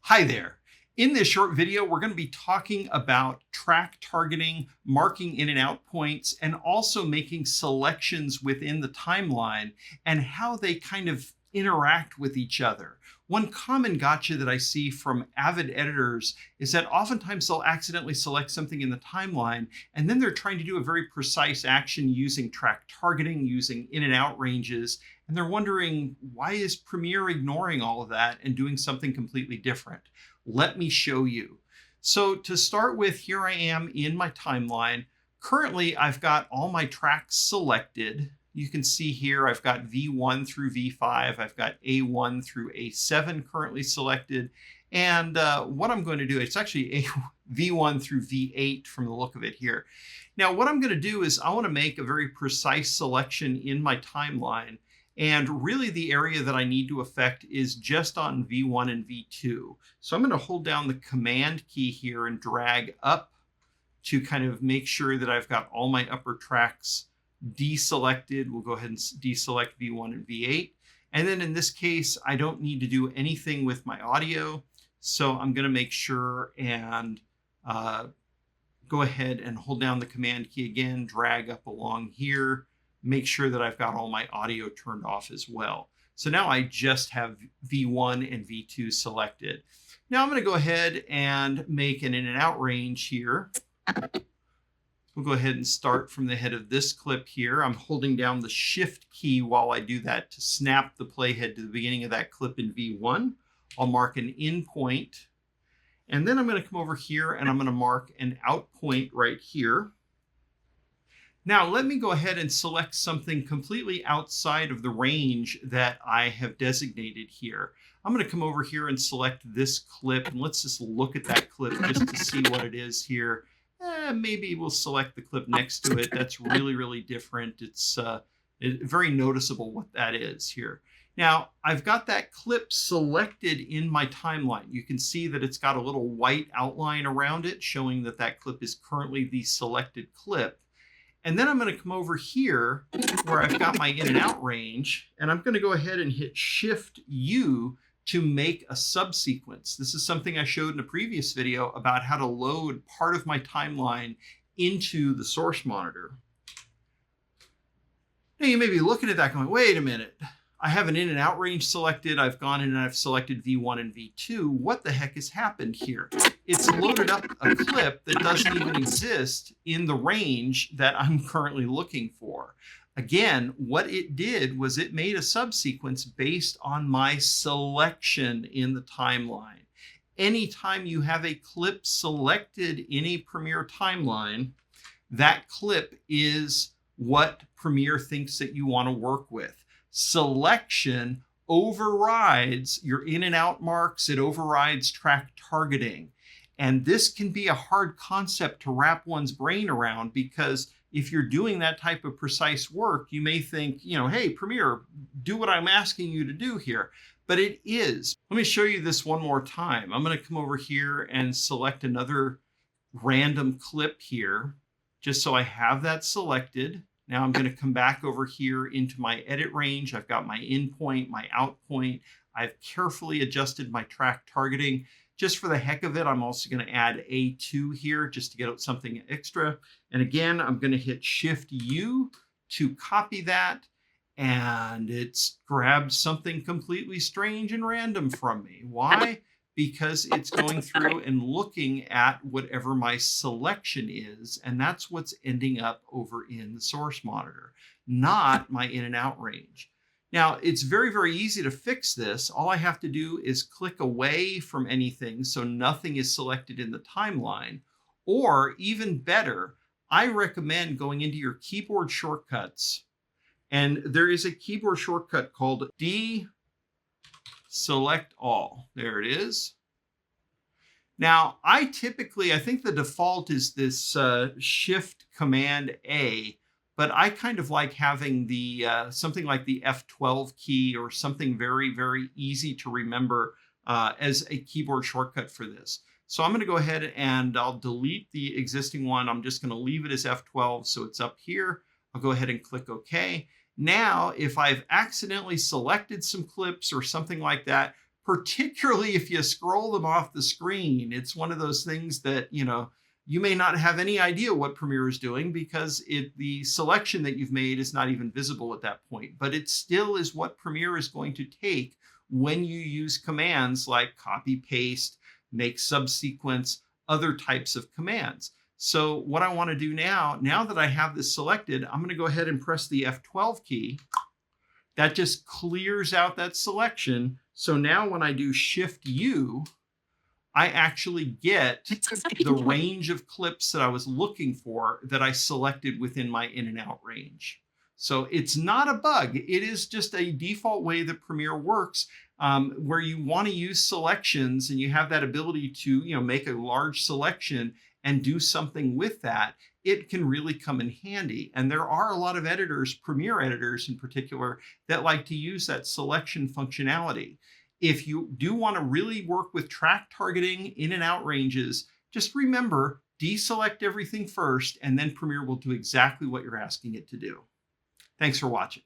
Hi there. In this short video, we're going to be talking about track targeting, marking in and out points, and also making selections within the timeline and how they kind of interact with each other. One common gotcha that I see from avid editors is that oftentimes they'll accidentally select something in the timeline, and then they're trying to do a very precise action using track targeting, using in and out ranges, and they're wondering, why is Premiere ignoring all of that and doing something completely different? Let me show you. So to start with, here I am in my timeline. Currently, I've got all my tracks selected. You can see here I've got V1 through V5. I've got A1 through A7 currently selected. And what I'm going to do, it's actually V1 through V8 from the look of it here. Now, what I'm going to do is I want to make a very precise selection in my timeline. And really the area that I need to affect is just on V1 and V2. So I'm going to hold down the Command key here and drag up to kind of make sure that I've got all my upper tracks deselected. We'll go ahead and deselect V1 and V8. And then in this case, I don't need to do anything with my audio. So I'm going to make sure and go ahead and hold down the Command key again, drag up along here. Make sure that I've got all my audio turned off as well. So now I just have V1 and V2 selected. Now I'm going to go ahead and make an in and out range here. We'll go ahead and start from the head of this clip here. I'm holding down the Shift key while I do that to snap the playhead to the beginning of that clip in V1. I'll mark an in point. And then I'm going to come over here and I'm going to mark an out point right here. Now, let me go ahead and select something completely outside of the range that I have designated here. I'm going to come over here and select this clip, and let's just look at that clip just to see what it is here. Maybe we'll select the clip next to it. That's really, really different. It's very noticeable what that is here. Now, I've got that clip selected in my timeline. You can see that it's got a little white outline around it, showing that that clip is currently the selected clip. And then I'm going to come over here where I've got my in and out range, and I'm going to go ahead and hit Shift U to make a subsequence. This is something I showed in a previous video about how to load part of my timeline into the source monitor. Now you may be looking at that going, wait a minute. I have an in and out range selected. I've gone in and I've selected V1 and V2. What the heck has happened here? It's loaded up a clip that doesn't even exist in the range that I'm currently looking for. Again, what it did was it made a subsequence based on my selection in the timeline. Anytime you have a clip selected in a Premiere timeline, that clip is what Premiere thinks that you want to work with. Selection overrides your in and out marks. It overrides track targeting. And this can be a hard concept to wrap one's brain around, because if you're doing that type of precise work, you may think, hey, Premiere, do what I'm asking you to do here. But it is. Let me show you this one more time. I'm going to come over here and select another random clip here, just so I have that selected. Now I'm going to come back over here into my edit range. I've got my in point, my out point. I've carefully adjusted my track targeting. Just for the heck of it, I'm also going to add A2 here just to get something extra. And again, I'm going to hit Shift U to copy that. And it's grabbed something completely strange and random from me. Why? Because it's going through and looking at whatever my selection is, and that's what's ending up over in the source monitor, not my in and out range. Now, it's very, very easy to fix this. All I have to do is click away from anything so nothing is selected in the timeline. Or even better, I recommend going into your keyboard shortcuts, and there is a keyboard shortcut called Select all. There it is. Now, I think the default is this Shift Command A, but I kind of like having the something like the F12 key or something very, very easy to remember as a keyboard shortcut for this. So I'm going to go ahead and I'll delete the existing one. I'm just going to leave it as F12 so it's up here. I'll go ahead and click OK. Now, if I've accidentally selected some clips or something like that, particularly if you scroll them off the screen. It's one of those things that, you may not have any idea what Premiere is doing because the selection that you've made is not even visible at that point, but it still is what Premiere is going to take when you use commands like copy, paste, make subsequence, other types of commands. So what I want to do now that I have this selected, I'm going to go ahead and press the F12 key. That just clears out that selection. So now when I do Shift U, I actually get the range of clips that I was looking for that I selected within my in and out range. So it's not a bug. It is just a default way that Premiere works, where you want to use selections and you have that ability to, make a large selection and do something with that. It can really come in handy. And there are a lot of editors, Premiere editors in particular, that like to use that selection functionality. If you do want to really work with track targeting in and out ranges, just remember, deselect everything first, and then Premiere will do exactly what you're asking it to do. Thanks for watching.